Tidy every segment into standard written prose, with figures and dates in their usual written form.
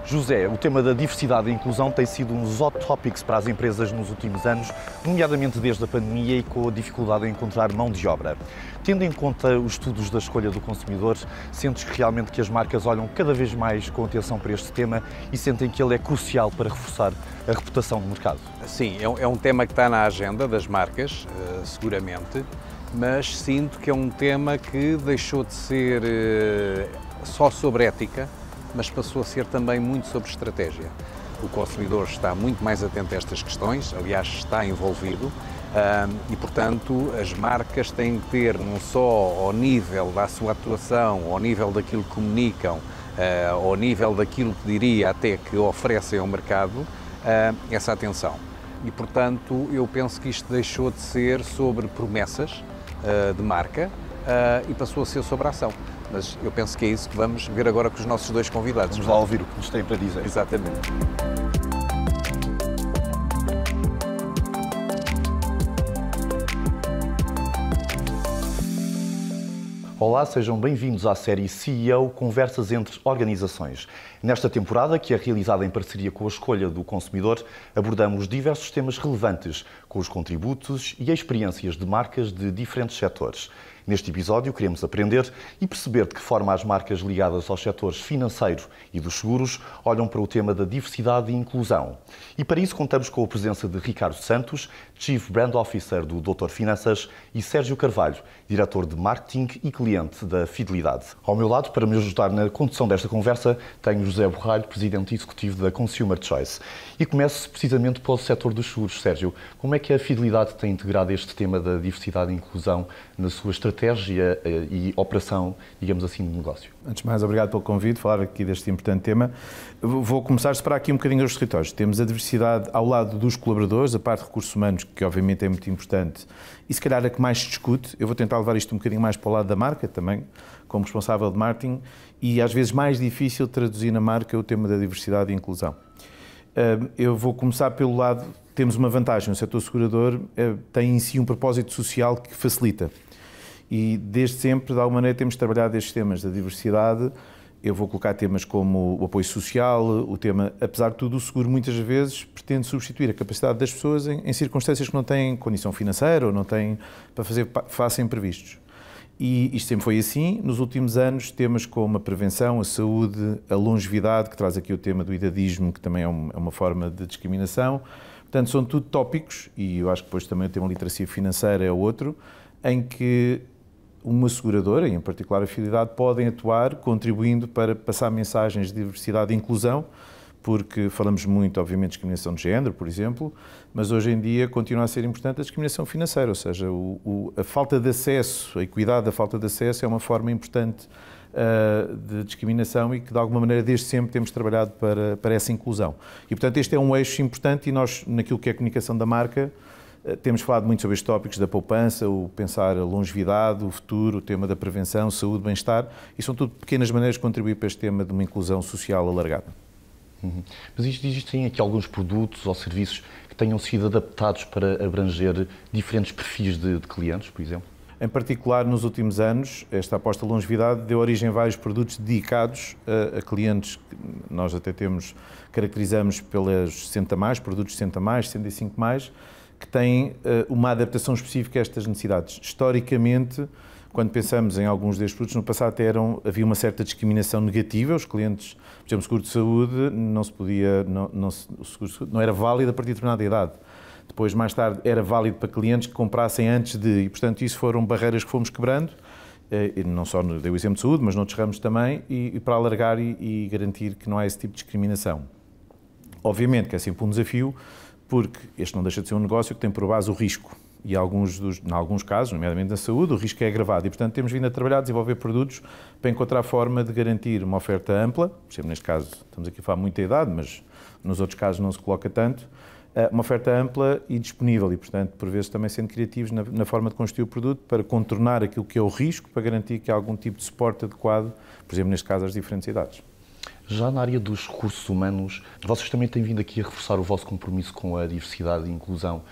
José, o tema da diversidade e inclusão tem sido um dos hot topics para as empresas nos últimos anos, nomeadamente desde a pandemia e com a dificuldade em encontrar mão de obra. Tendo em conta os estudos da escolha do consumidor, sentes que realmente que as marcas olham cada vez mais com atenção para este tema e sentem que ele é crucial para reforçar a reputação do mercado? Sim, é um tema que está na agenda das marcas, seguramente, mas sinto que é um tema que deixou de ser só sobre ética, mas passou a ser também muito sobre estratégia. O consumidor está muito mais atento a estas questões, aliás, está envolvido e, portanto, as marcas têm que ter, não só ao nível da sua atuação, ao nível daquilo que comunicam, ao nível daquilo que diria até que oferecem ao mercado, essa atenção. E, portanto, eu penso que isto deixou de ser sobre promessas de marca e passou a ser sobre a ação. Mas eu penso que é isso que vamos ver agora com os nossos dois convidados. Vamos lá ouvir o que nos têm para dizer. Exatamente. Olá, sejam bem-vindos à série CEO Conversas entre Organizações. Nesta temporada, que é realizada em parceria com a Escolha do Consumidor, abordamos diversos temas relevantes, com os contributos e experiências de marcas de diferentes setores. Neste episódio, queremos aprender e perceber de que forma as marcas ligadas aos setores financeiro e dos seguros olham para o tema da diversidade e inclusão. E para isso contamos com a presença de Ricardo Santos, Chief Brand Officer do Doutor Finanças, e Sérgio Carvalho, Diretor de Marketing e Cliente da Fidelidade. Ao meu lado, para me ajudar na condução desta conversa, tenho José Borralho, Presidente Executivo da Consumer Choice. E começo precisamente pelo setor dos seguros. Sérgio, como é que a Fidelidade tem integrado este tema da diversidade e inclusão na sua estratégia e operação, digamos assim, de negócio? Antes de mais, obrigado pelo convite, falar aqui deste importante tema. Vou começar a separar aqui um bocadinho os territórios. Temos a diversidade ao lado dos colaboradores, a parte de recursos humanos, que obviamente é muito importante, e se calhar a que mais se discute. Eu vou tentar levar isto um bocadinho mais para o lado da marca também, como responsável de marketing, e às vezes mais difícil traduzir na marca o tema da diversidade e inclusão. Eu vou começar pelo lado, temos uma vantagem, o setor segurador tem em si um propósito social que facilita. E desde sempre, de alguma maneira, temos trabalhado estes temas da diversidade. Eu vou colocar temas como o apoio social, o tema, apesar de tudo, o seguro muitas vezes pretende substituir a capacidade das pessoas em circunstâncias que não têm condição financeira ou não têm para fazer face a imprevistos. E isto sempre foi assim. Nos últimos anos, temas como a prevenção, a saúde, a longevidade, que traz aqui o tema do idadismo, que também é uma forma de discriminação. Portanto, são tudo tópicos, e eu acho que depois também o tema literacia financeira é outro, em que uma seguradora, e em particular a Fidelidade, podem atuar contribuindo para passar mensagens de diversidade e inclusão, porque falamos muito, obviamente, de discriminação de género, por exemplo, mas hoje em dia continua a ser importante a discriminação financeira, ou seja, a falta de acesso, a equidade da falta de acesso é uma forma importante de discriminação e que, de alguma maneira, desde sempre temos trabalhado para essa inclusão. E, portanto, este é um eixo importante e nós, naquilo que é a comunicação da marca, temos falado muito sobre estes tópicos da poupança, o pensar a longevidade, o futuro, o tema da prevenção, saúde, bem-estar, e são tudo pequenas maneiras de contribuir para este tema de uma inclusão social alargada. Mas existem aqui alguns produtos ou serviços que tenham sido adaptados para abranger diferentes perfis de clientes, por exemplo? Em particular, nos últimos anos, esta aposta de longevidade deu origem a vários produtos dedicados a clientes que nós até caracterizamos pelas 60+, produtos 60+, 65+, que têm uma adaptação específica a estas necessidades. Historicamente, quando pensamos em alguns destes produtos, no passado até havia uma certa discriminação negativa. Os clientes, por exemplo, o seguro de saúde o seguro não era válido a partir de determinada idade. Depois, mais tarde, era válido para clientes que comprassem antes de... E, portanto, isso foram barreiras que fomos quebrando, e não só no dei o exemplo de saúde, mas noutros ramos também, e para alargar e garantir que não há esse tipo de discriminação. Obviamente que é sempre um desafio, porque este não deixa de ser um negócio que tem por base o risco. E em alguns casos, nomeadamente na saúde, o risco é agravado. E, portanto, temos vindo a trabalhar, a desenvolver produtos para encontrar a forma de garantir uma oferta ampla. Por exemplo, neste caso, estamos aqui a falar muita idade, mas nos outros casos não se coloca tanto. Uma oferta ampla e disponível e, portanto, por vezes também sendo criativos na forma de construir o produto para contornar aquilo que é o risco, para garantir que há algum tipo de suporte adequado, por exemplo, neste caso, às diferentes idades. Já na área dos recursos humanos, vocês também têm vindo aqui a reforçar o vosso compromisso com a diversidade e inclusão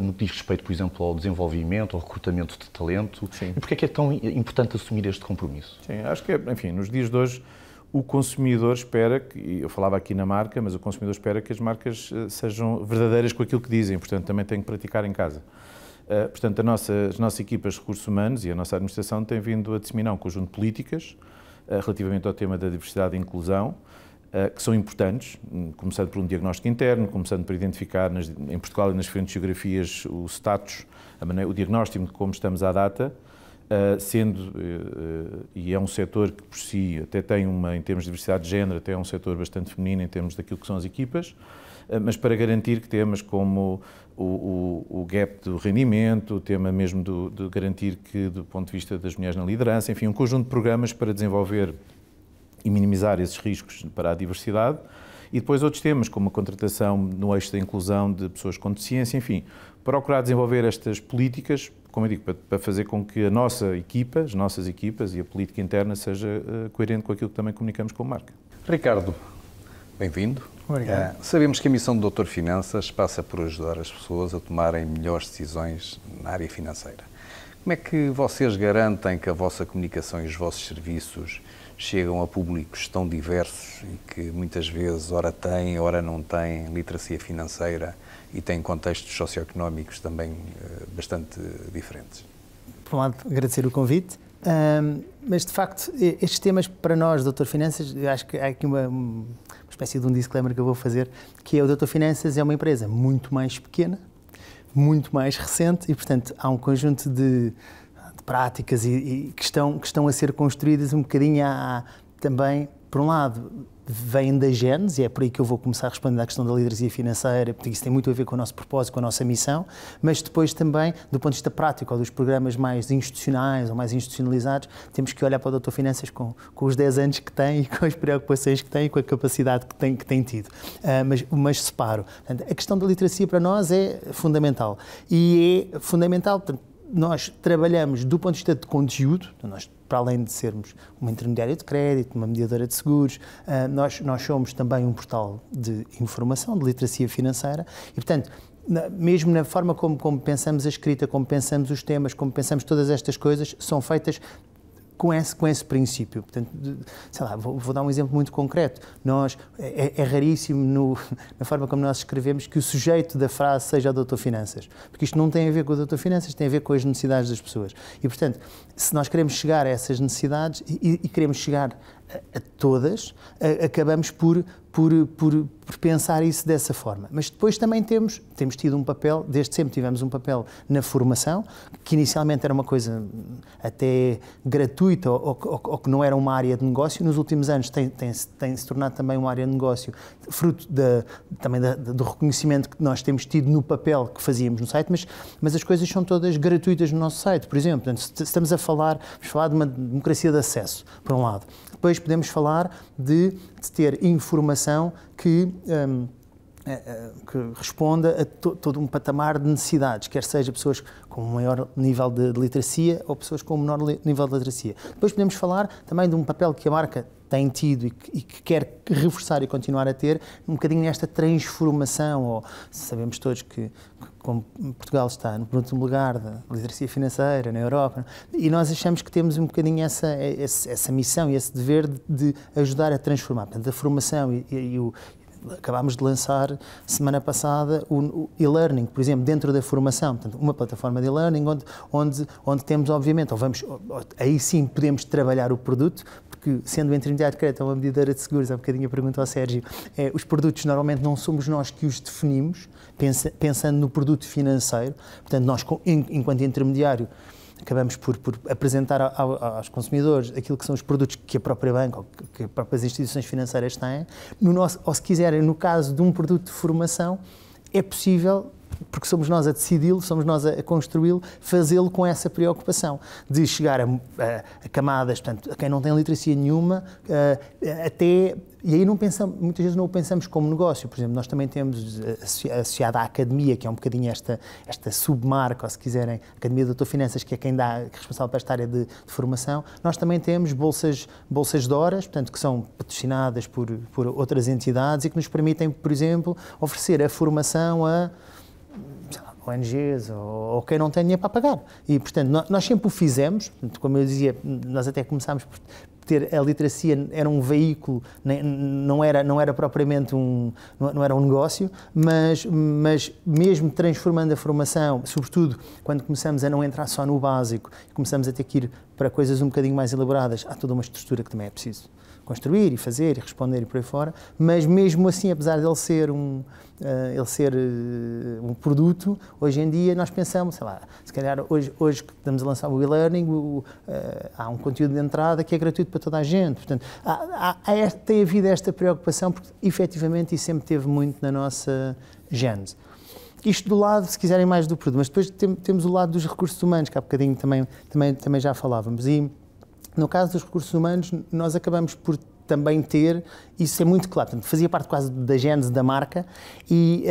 no que diz respeito, por exemplo, ao desenvolvimento, ao recrutamento de talento. Sim. E porquê é que é tão importante assumir este compromisso? Sim, acho que, enfim, nos dias de hoje, o consumidor espera, eu falava aqui na marca, mas o consumidor espera que as marcas sejam verdadeiras com aquilo que dizem, portanto também tem que praticar em casa. Portanto, as nossas equipas de recursos humanos e a nossa administração têm vindo a disseminar um conjunto de políticas relativamente ao tema da diversidade e inclusão, que são importantes, começando por um diagnóstico interno, começando por identificar em Portugal e nas diferentes geografias o status, o diagnóstico de como estamos à data, e é um setor que por si até tem em termos de diversidade de género, até é um setor bastante feminino em termos daquilo que são as equipas, mas para garantir que temas como o gap do rendimento, o tema mesmo de garantir que, do ponto de vista das mulheres na liderança, enfim, um conjunto de programas para desenvolver e minimizar esses riscos para a diversidade, e depois outros temas, como a contratação no eixo da inclusão de pessoas com deficiência, enfim, procurar desenvolver estas políticas, como eu digo, para fazer com que a nossa equipa, as nossas equipas e a política interna seja coerente com aquilo que também comunicamos como marca. Ricardo, bem-vindo. Obrigado. Sabemos que a missão do Dr. Finanças passa por ajudar as pessoas a tomarem melhores decisões na área financeira. Como é que vocês garantem que a vossa comunicação e os vossos serviços chegam a públicos tão diversos e que muitas vezes ora têm, ora não têm literacia financeira e têm contextos socioeconómicos também bastante diferentes? Por um lado, agradecer o convite, mas de facto estes temas para nós, Dr. Finanças, eu acho que há aqui uma espécie de um disclaimer que eu vou fazer, que é o Dr. Finanças é uma empresa muito mais pequena, muito mais recente e, portanto, há um conjunto de práticas que estão a ser construídas um bocadinho também, por um lado, vêm da Gênese, e é por aí que eu vou começar a responder à questão da literacia financeira, porque isso tem muito a ver com o nosso propósito, com a nossa missão, mas depois também, do ponto de vista prático, ou dos programas mais institucionais ou mais institucionalizados, temos que olhar para o Dr. Finanças com os 10 anos que tem e com as preocupações que tem e com a capacidade que tem tido. Mas separo. Portanto, a questão da literacia para nós é fundamental. E é fundamental, portanto, nós trabalhamos do ponto de vista de conteúdo, nós, para além de sermos uma intermediária de crédito, uma mediadora de seguros, nós somos também um portal de informação, de literacia financeira e, portanto, mesmo na forma como pensamos a escrita, como pensamos os temas, como pensamos todas estas coisas, são feitas com esse princípio. Portanto, sei lá, vou dar um exemplo muito concreto. É raríssimo na forma como nós escrevemos que o sujeito da frase seja o Dr. Finanças, porque isto não tem a ver com o Dr. Finanças, tem a ver com as necessidades das pessoas. E, portanto, se nós queremos chegar a essas necessidades e queremos chegar a todas, acabamos por pensar isso dessa forma. Mas depois também temos tido um papel, desde sempre tivemos um papel na formação, que inicialmente era uma coisa até gratuita ou que não era uma área de negócio. Nos últimos anos tem-se tornado também uma área de negócio, fruto também do reconhecimento que nós temos tido no papel que fazíamos no site, mas as coisas são todas gratuitas no nosso site. Por exemplo, estamos a falar de uma democracia de acesso, por um lado. Depois podemos falar de ter informação que responda a todo um patamar de necessidades, quer seja pessoas com um maior nível de literacia ou pessoas com um menor nível de literacia. Depois podemos falar também de um papel que a marca tem tido e que quer reforçar e continuar a ter, um bocadinho nesta transformação, ou sabemos todos que como Portugal está no primeiro lugar da literacia financeira na Europa, e nós achamos que temos um bocadinho essa missão e esse dever de ajudar a transformar. Portanto, a formação acabámos de lançar semana passada o e-learning, por exemplo, dentro da formação, portanto, uma plataforma de e-learning onde temos, obviamente, aí sim podemos trabalhar o produto, porque sendo o intermediário de crédito uma medidora de seguros, há um bocadinho a pergunta ao Sérgio, os produtos normalmente não somos nós que os definimos, pensando no produto financeiro, portanto nós, enquanto intermediário, acabamos por apresentar aos consumidores aquilo que são os produtos que a própria banca ou que as próprias instituições financeiras têm. Ou se quiserem, no caso de um produto de formação, é possível, porque somos nós a decidi-lo, somos nós a construí-lo, fazê-lo com essa preocupação de chegar a camadas, portanto, a quem não tem literacia nenhuma, e aí muitas vezes não o pensamos como negócio. Por exemplo, nós também temos associada à academia, que é um bocadinho esta submarca, ou se quiserem, a Academia do Dr. Finanças, que é quem é responsável por esta área de formação. Nós também temos bolsas de horas, portanto, que são patrocinadas por outras entidades e que nos permitem, por exemplo, oferecer a formação a ONGs ou quem não tem dinheiro para pagar. E, portanto, nós sempre o fizemos, como eu dizia, nós até começámos ter a literacia era um veículo, não era propriamente não era um negócio, mas mesmo transformando a formação, sobretudo quando começamos a não entrar só no básico, começamos a ter que ir para coisas um bocadinho mais elaboradas, há toda uma estrutura que também é preciso construir e fazer e responder e por aí fora, mas mesmo assim, apesar de ele ser um produto, hoje em dia nós pensamos, sei lá, se calhar hoje que estamos a lançar o e-learning, há um conteúdo de entrada que é gratuito para toda a gente, portanto, tem havido esta preocupação, porque efetivamente isso sempre teve muito na nossa gênese. Isto do lado, se quiserem, mais do produto, mas depois temos o lado dos recursos humanos, que há bocadinho também já falávamos, e no caso dos recursos humanos, nós acabamos por também ter, isso é muito claro, portanto, fazia parte quase da gênese da marca e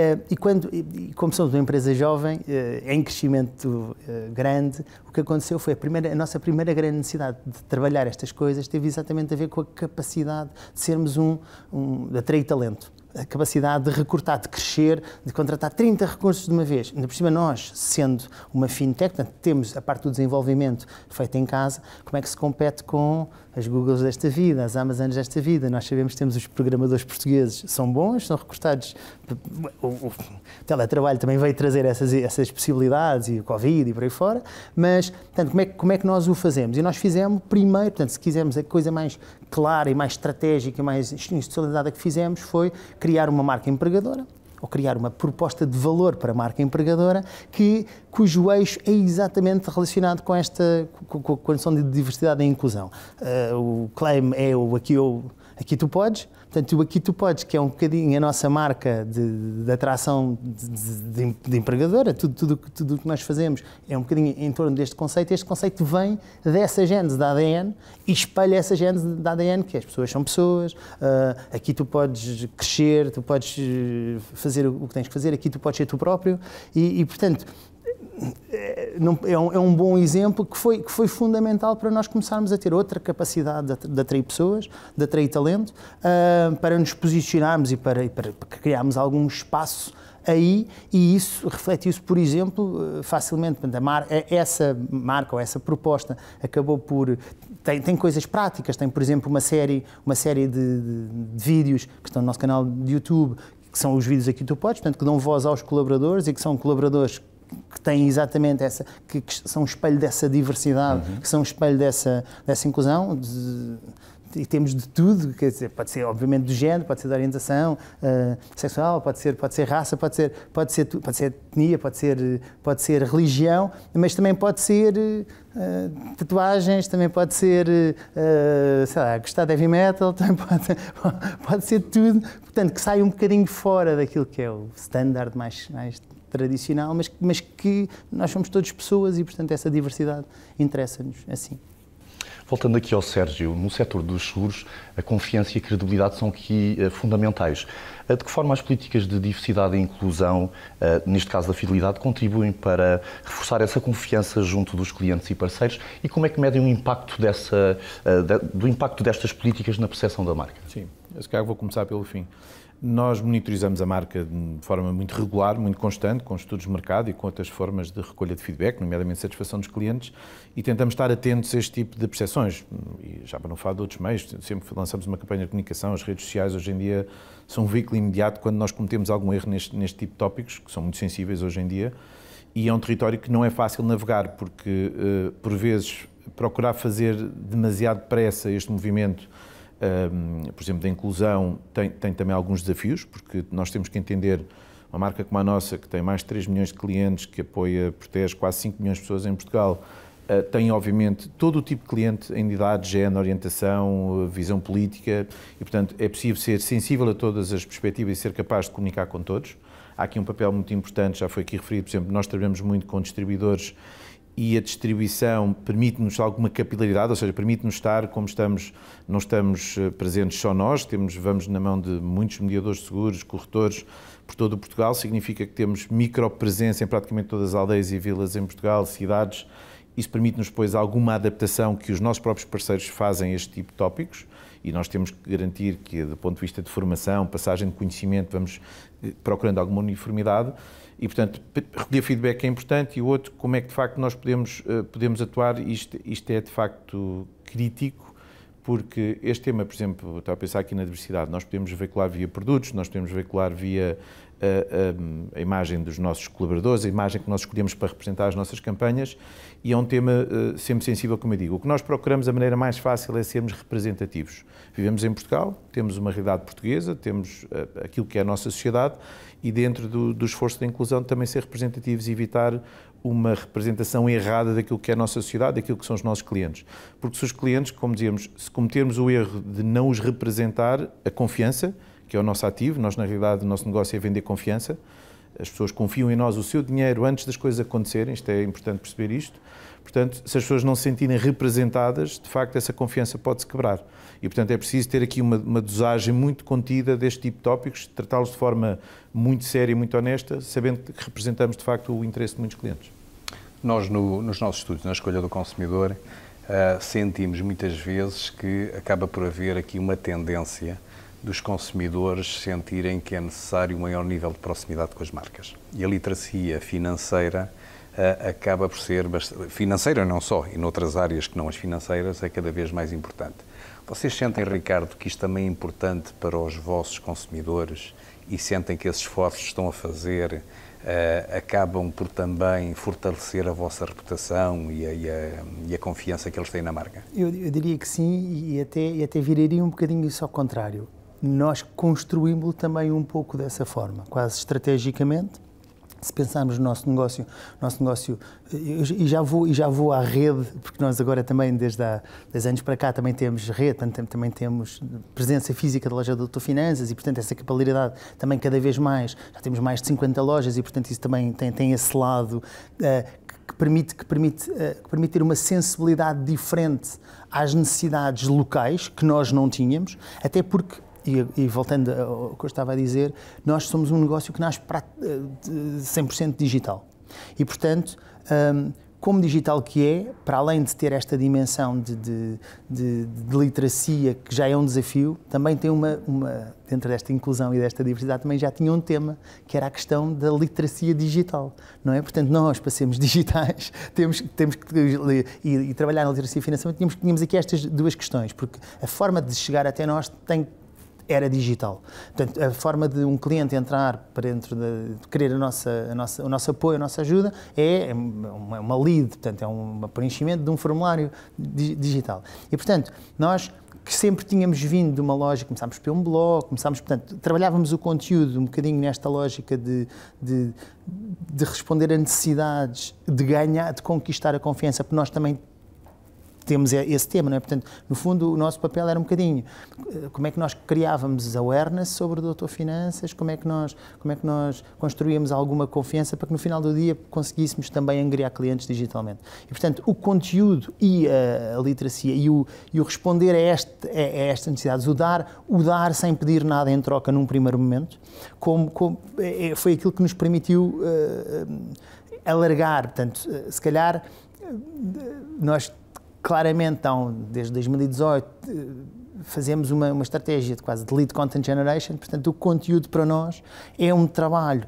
como somos uma empresa jovem, em crescimento grande, o que aconteceu foi a nossa primeira grande necessidade de trabalhar estas coisas teve exatamente a ver com a capacidade de sermos de atrair talento. A capacidade de recrutar, de crescer, de contratar 30 recursos de uma vez. Ainda por cima, nós, sendo uma fintech, portanto, temos a parte do desenvolvimento feita em casa, como é que se compete com as Googles desta vida, as Amazons desta vida? Nós sabemos que temos os programadores portugueses, são bons, são recrutados. O teletrabalho também veio trazer essas possibilidades, e o Covid e por aí fora, mas, portanto, como é que nós o fazemos? E nós fizemos primeiro, portanto, se quisermos, a coisa mais clara e mais estratégica e mais institucionalizada que fizemos foi criar uma marca empregadora, ou criar uma proposta de valor para a marca empregadora cujo eixo é exatamente relacionado com a noção de diversidade e inclusão. O claim é o Aqui Tu Podes. Portanto, o Aqui Tu Podes, que é um bocadinho a nossa marca de atração de empregadora, tudo o que nós fazemos é um bocadinho em torno deste conceito. Este conceito vem dessa gênese da ADN e espelha essa gênese da ADN, que as pessoas são pessoas, aqui tu podes crescer, tu podes fazer o que tens que fazer, aqui tu podes ser tu próprio e portanto, é um bom exemplo que foi fundamental para nós começarmos a ter outra capacidade de atrair pessoas, de atrair talento, para nos posicionarmos e para criarmos algum espaço aí, e isso reflete-se, por exemplo, facilmente. Essa marca ou essa proposta acabou por... Tem coisas práticas, tem, por exemplo, uma série de vídeos que estão no nosso canal de YouTube, que são os vídeos Aqui Tu Podes, portanto, que dão voz aos colaboradores e que são colaboradores que têm exatamente que são um espelho dessa diversidade, que são um espelho dessa inclusão, e temos de tudo, quer dizer, pode ser obviamente do género, pode ser da orientação sexual, pode ser raça, pode ser etnia, pode ser religião, mas também pode ser tatuagens, também pode ser, sei lá, gostar de heavy metal, também pode ser tudo, portanto, que sai um bocadinho fora daquilo que é o standard mais tradicional, mas que nós somos todos pessoas e, portanto, essa diversidade interessa-nos assim. Voltando aqui ao Sérgio, no setor dos seguros, a confiança e a credibilidade são aqui fundamentais. De que forma as políticas de diversidade e inclusão, neste caso da fidelidade, contribuem para reforçar essa confiança junto dos clientes e parceiros, e como é que medem o impacto do impacto destas políticas na percepção da marca? Sim, se calhar vou começar pelo fim. Nós monitorizamos a marca de forma muito regular, muito constante, com estudos de mercado e com outras formas de recolha de feedback, nomeadamente satisfação dos clientes, e tentamos estar atentos a este tipo de percepções. E já para não falar de outros meios, sempre que lançamos uma campanha de comunicação, as redes sociais hoje em dia são um veículo imediato quando nós cometemos algum erro neste tipo de tópicos, que são muito sensíveis hoje em dia, e é um território que não é fácil navegar, porque, por vezes, procurar fazer demasiado depressa este movimento, por exemplo, da inclusão, tem também alguns desafios, porque nós temos que entender uma marca como a nossa, que tem mais de 3 milhões de clientes, que apoia, protege quase 5 milhões de pessoas em Portugal, tem, obviamente, todo o tipo de cliente em idade, género, orientação, visão política, e, portanto, é possível ser sensível a todas as perspectivas e ser capaz de comunicar com todos. Há aqui um papel muito importante, já foi aqui referido, por exemplo, nós trabalhamos muito com distribuidores e a distribuição permite-nos alguma capilaridade, ou seja, permite-nos estar, como não estamos presentes só nós, vamos na mão de muitos mediadores de seguros, corretores por todo o Portugal, significa que temos micropresença em praticamente todas as aldeias e vilas em Portugal, cidades. Isso permite-nos depois alguma adaptação que os nossos próprios parceiros fazem a este tipo de tópicos, e nós temos que garantir que, do ponto de vista de formação, passagem de conhecimento, vamos procurando alguma uniformidade. E, portanto, recolher feedback é importante, e o outro, como é que de facto nós podemos atuar, isto é de facto crítico porque este tema, por exemplo, estava a pensar aqui na diversidade, nós podemos veicular via produtos, nós podemos veicular via a imagem dos nossos colaboradores, a imagem que nós escolhemos para representar as nossas campanhas, e é um tema sempre sensível, como eu digo. O que nós procuramos, a maneira mais fácil é sermos representativos. Vivemos em Portugal, temos uma realidade portuguesa, temos aquilo que é a nossa sociedade, e dentro do esforço de inclusão também ser representativos e evitar uma representação errada daquilo que é a nossa sociedade, daquilo que são os nossos clientes. Porque se os clientes, como dizíamos, se cometermos o erro de não os representar, a confiança, que é o nosso ativo, nós na realidade o nosso negócio é vender confiança, as pessoas confiam em nós o seu dinheiro antes das coisas acontecerem, isto é importante perceber isto, portanto, se as pessoas não se sentirem representadas, de facto essa confiança pode-se quebrar. E portanto é preciso ter aqui uma dosagem muito contida deste tipo de tópicos, tratá-los de forma muito séria e muito honesta, sabendo que representamos de facto o interesse de muitos clientes. Nós, nos nossos estudos, na escolha do consumidor, sentimos muitas vezes que acaba por haver aqui uma tendência dos consumidores sentirem que é necessário um maior nível de proximidade com as marcas. E a literacia financeira acaba por ser, financeira não só, e noutras áreas que não as financeiras, é cada vez mais importante. Vocês sentem, Ricardo, que isto também é importante para os vossos consumidores e sentem que esses esforços que estão a fazer acabam por também fortalecer a vossa reputação e a confiança que eles têm na marca? Eu diria que sim, e até viraria um bocadinho isso ao contrário. Nós construímos-lo também um pouco dessa forma, quase estrategicamente. Se pensarmos no nosso negócio, e já vou à rede, porque nós agora também, desde há 10 anos para cá, também temos rede, também temos presença física da loja do Doutor Finanças e, portanto, essa capilaridade também cada vez mais, já temos mais de 50 lojas e, portanto, isso também tem esse lado que permite ter uma sensibilidade diferente às necessidades locais que nós não tínhamos, até porque, e voltando ao que eu estava a dizer, nós somos um negócio que nasce 100% digital. E, portanto, como digital que é, para além de ter esta dimensão de literacia, que já é um desafio, também tem dentro desta inclusão e desta diversidade, também já tinha um tema, que era a questão da literacia digital, não é? Portanto, nós, para sermos digitais, temos que trabalhar na literacia financeira, tínhamos aqui estas duas questões, porque a forma de chegar até nós era digital. Portanto, a forma de um cliente entrar para dentro de querer o nosso apoio, a nossa ajuda, é uma lead, portanto, é um preenchimento de um formulário digital. E, portanto, nós que sempre tínhamos vindo de uma lógica, começámos por um blog, portanto, trabalhávamos o conteúdo um bocadinho nesta lógica de responder a necessidades, de conquistar a confiança, porque nós também temos esse tema, não é? Portanto, no fundo, o nosso papel era um bocadinho como é que nós criávamos awareness sobre o Doutor Finanças, como é que nós construíamos alguma confiança para que no final do dia conseguíssemos também angriar clientes digitalmente. E, portanto, o conteúdo e a literacia e o responder a estas necessidades, o dar sem pedir nada em troca num primeiro momento, foi aquilo que nos permitiu alargar. Portanto, se calhar, nós claramente, então, desde 2018, fazemos uma estratégia de lead content generation. Portanto, o conteúdo para nós é um trabalho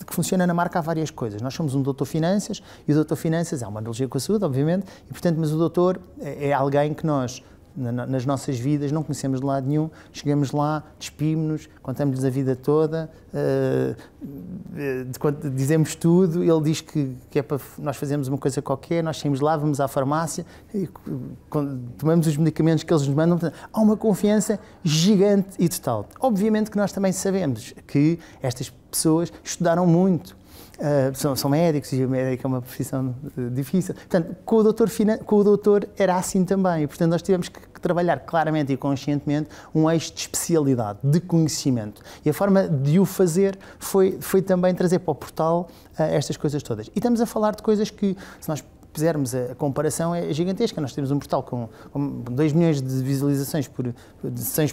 que funciona na marca. Há várias coisas. Nós somos um Doutor Finanças e o Doutor Finanças é uma analogia com a saúde, obviamente, e, portanto, mas o doutor é alguém que nós, nas nossas vidas, não conhecemos de lado nenhum, chegamos lá, despimos-nos, contamos-lhes a vida toda, dizemos tudo, ele diz que é para nós fazermos uma coisa qualquer, nós saímos lá, vamos à farmácia, e tomamos os medicamentos que eles nos mandam. Há uma confiança gigante e total. Obviamente que nós também sabemos que estas pessoas estudaram muito, são médicos e o médico é uma profissão difícil. Portanto, com o doutor era assim também. Portanto, nós tivemos que trabalhar claramente e conscientemente um eixo de especialidade, de conhecimento. E a forma de o fazer foi também trazer para o portal estas coisas todas. E estamos a falar de coisas que, se nós fizermos a comparação, é gigantesca. Nós temos um portal com 2 milhões de visualizações de sessões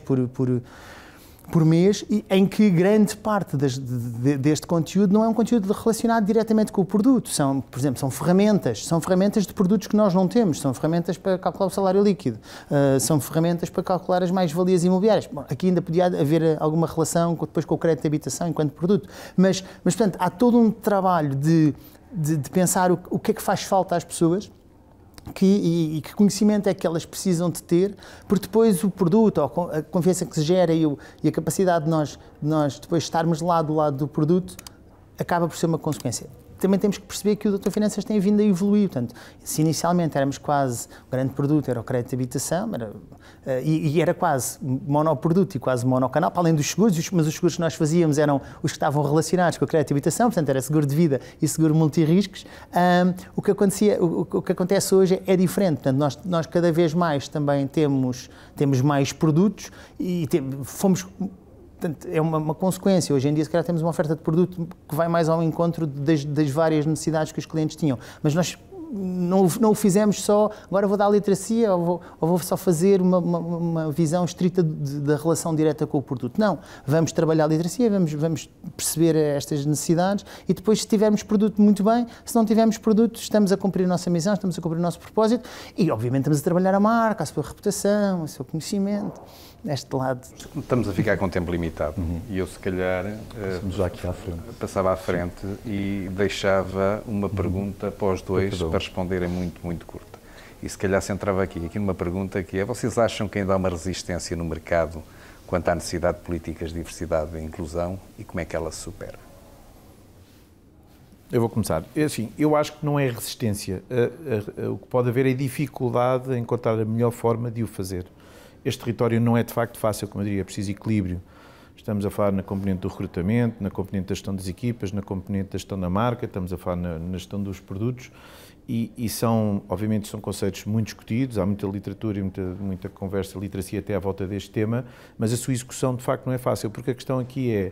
por mês, em que grande parte deste conteúdo não é um conteúdo relacionado diretamente com o produto. Por exemplo, são ferramentas de produtos que nós não temos, são ferramentas para calcular o salário líquido, são ferramentas para calcular as mais-valias imobiliárias. Bom, aqui ainda podia haver alguma relação depois com o crédito de habitação enquanto produto, mas portanto, há todo um trabalho de pensar o que é que faz falta às pessoas e que conhecimento é que elas precisam de ter, porque depois o produto, ou a confiança que se gera e a capacidade de nós depois estarmos lá do lado do produto, acaba por ser uma consequência. Também temos que perceber que o Doutor Finanças tem vindo a evoluir. Portanto, se inicialmente éramos quase, o grande produto era o crédito de habitação, e era quase monoproduto e quase monocanal, para além dos seguros, mas os seguros que nós fazíamos eram os que estavam relacionados com o crédito de habitação, portanto era seguro de vida e seguro multirriscos. O que acontece hoje é diferente. Portanto, nós cada vez mais também temos mais produtos e fomos... Portanto, é uma consequência. Hoje em dia, se calhar, temos uma oferta de produto que vai mais ao encontro das várias necessidades que os clientes tinham. Mas nós não o fizemos só, agora vou dar literacia ou vou só fazer uma visão estrita da relação direta com o produto. Não, vamos trabalhar a literacia, vamos perceber estas necessidades e depois, se tivermos produto, muito bem. Se não tivermos produto, estamos a cumprir a nossa missão, estamos a cumprir o nosso propósito e, obviamente, estamos a trabalhar a marca, a sua reputação, o seu conhecimento. Neste lado. Estamos a ficar com tempo limitado e eu, se calhar, já aqui à frente. Passava à frente e deixava uma pergunta para os dois para responderem muito, muito curta. E se calhar centrava aqui numa pergunta que é: vocês acham que ainda há uma resistência no mercado quanto à necessidade de políticas de diversidade e inclusão e como é que ela se supera? Eu vou começar. Assim, eu acho que não é resistência. O que pode haver é dificuldade em encontrar a melhor forma de o fazer. Este território não é de facto fácil, como eu diria, é preciso equilíbrio. Estamos a falar na componente do recrutamento, na componente da gestão das equipas, na componente da gestão da marca, estamos a falar na gestão dos produtos e são, obviamente, são conceitos muito discutidos, há muita literatura e muita conversa, literacia até à volta deste tema, mas a sua execução de facto não é fácil, porque a questão aqui é: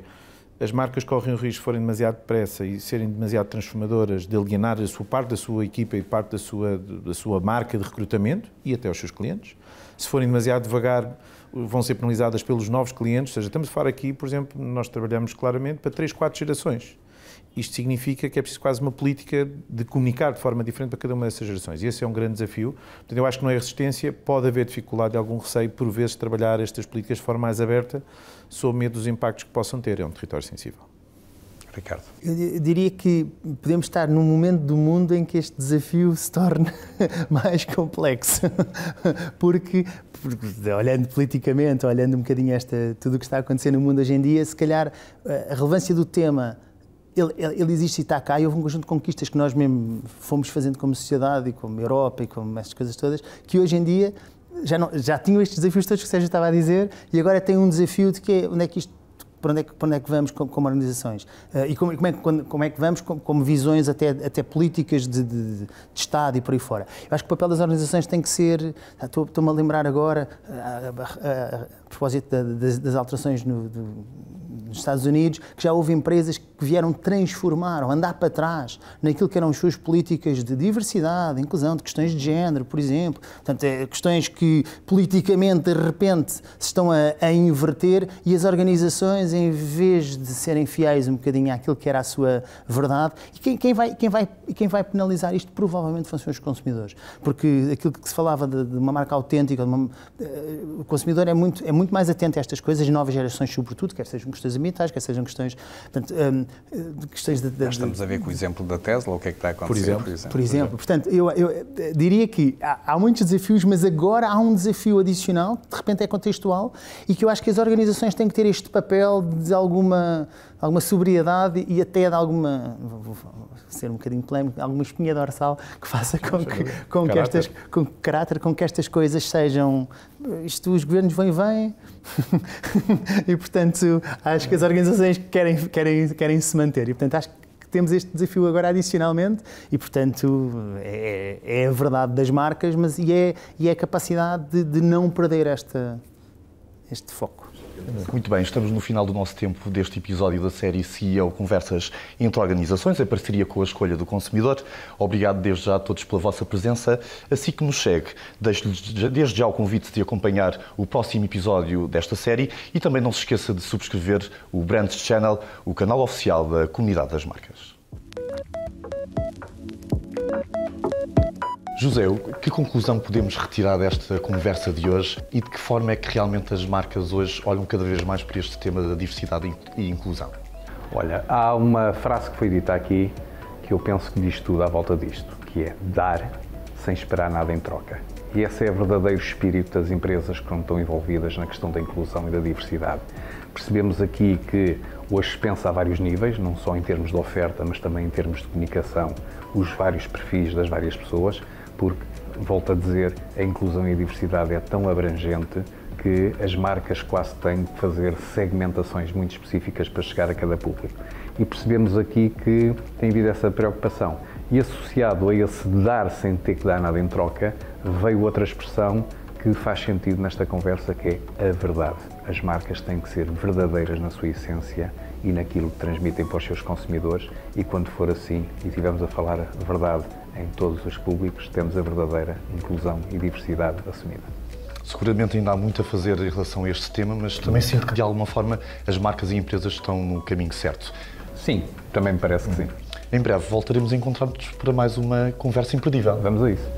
as marcas correm o risco de forem demasiado depressa e serem demasiado transformadoras, de alienar a sua parte da sua equipa e parte da sua marca de recrutamento e até os seus clientes. Se forem demasiado devagar, vão ser penalizadas pelos novos clientes. Ou seja, estamos a falar aqui, por exemplo, nós trabalhamos claramente para 3, 4 gerações. Isto significa que é preciso quase uma política de comunicar de forma diferente para cada uma dessas gerações. E esse é um grande desafio. Portanto, eu acho que não é resistência, pode haver dificuldade e algum receio, por vezes, de trabalhar estas políticas de forma mais aberta, sob medo dos impactos que possam ter. É um território sensível. Ricardo. Eu diria que podemos estar num momento do mundo em que este desafio se torna mais complexo, porque olhando politicamente, olhando um bocadinho tudo o que está acontecendo no mundo hoje em dia, se calhar a relevância do tema, ele existe e está cá, e houve um conjunto de conquistas que nós mesmo fomos fazendo como sociedade e como Europa e como essas coisas todas, que hoje em dia já tinham estes desafios todos que o Sérgio estava a dizer, e agora tem um desafio de que é onde é que isto para onde é que vamos como organizações e como é que vamos como visões até políticas de Estado e por aí fora. Eu acho que o papel das organizações tem que ser, estou-me a lembrar agora, a propósito das alterações nos Estados Unidos, que já houve empresas que vieram transformar ou andar para trás naquilo que eram as suas políticas de diversidade, de inclusão, de questões de género, por exemplo. Portanto, questões que politicamente, de repente, se estão a inverter e as organizações, em vez de serem fiéis um bocadinho àquilo que era a sua verdade, e quem vai penalizar isto provavelmente vão ser os consumidores. Porque aquilo que se falava de uma marca autêntica, o consumidor é muito mais atento a estas coisas, novas gerações sobretudo, quer sejam questões ambientais, quer sejam questões... Portanto, questões estamos a ver com o exemplo da Tesla, o que é que está a acontecer, por exemplo. Portanto, eu diria que há muitos desafios, mas agora há um desafio adicional, que de repente é contextual, e que eu acho que as organizações têm que ter este papel de alguma sobriedade e até de alguma, vou ser um bocadinho polémico, alguma espinha dorsal que faça com que estas coisas sejam... os governos vão e vêm e, portanto, acho que as organizações querem se manter e, portanto, acho que temos este desafio agora adicionalmente e, portanto, é a verdade das marcas, mas é a capacidade de não perder este foco. Muito bem, estamos no final do nosso tempo deste episódio da série CEO Conversas entre Organizações, em parceria com a Escolha do Consumidor. Obrigado desde já a todos pela vossa presença. Assim que nos segue, deixo-lhes desde já o convite de acompanhar o próximo episódio desta série e também não se esqueça de subscrever o Brands Channel, o canal oficial da Comunidade das Marcas. José, que conclusão podemos retirar desta conversa de hoje e de que forma é que realmente as marcas hoje olham cada vez mais para este tema da diversidade e inclusão? Olha, há uma frase que foi dita aqui que eu penso que diz tudo à volta disto, que é dar sem esperar nada em troca. E esse é o verdadeiro espírito das empresas que estão envolvidas na questão da inclusão e da diversidade. Percebemos aqui que hoje se pensa a vários níveis, não só em termos de oferta, mas também em termos de comunicação, os vários perfis das várias pessoas, porque, volto a dizer, a inclusão e a diversidade é tão abrangente que as marcas quase têm que fazer segmentações muito específicas para chegar a cada público. E percebemos aqui que tem havido essa preocupação. E associado a esse dar sem ter que dar nada em troca, veio outra expressão que faz sentido nesta conversa, que é a verdade. As marcas têm que ser verdadeiras na sua essência e naquilo que transmitem para os seus consumidores, e quando for assim e estivermos a falar a verdade em todos os públicos, temos a verdadeira inclusão e diversidade assumida. Seguramente ainda há muito a fazer em relação a este tema, mas também sinto que de alguma forma as marcas e empresas estão no caminho certo. Sim, também me parece que sim. Em breve voltaremos a encontrar-nos para mais uma conversa imperdível. Vamos a isso.